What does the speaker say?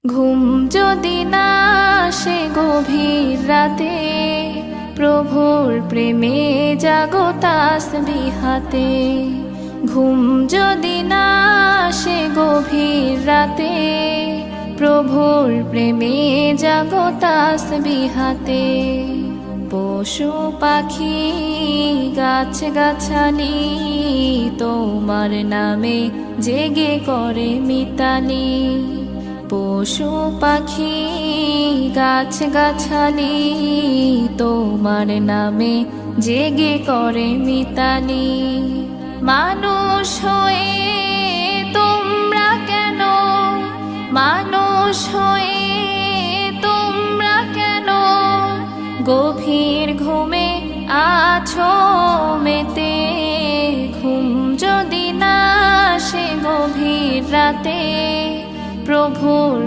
ঘুম যদি না আসে গভীর রাতে, প্রভুর প্রেমে জাগো তাসবিহ হাতে। ঘুম যদি না আসে গভীর রাতে, প্রভুর প্রেমে জাগো তাসবিহ হাতে। পশু পাখি গাছ গাছালি তোমার নামে জেগে করে মিতালি। পশু পাখি গাছ গাছালি তোমার নামে জেগে করে মিতালি। মানুষ হয়ে তোমরা কেন, মানুষ হয়ে তোমরা কেন গভীর ঘুমে আছো মেতে। ঘুম যদি না আসে গভীর রাতে, প্রভুর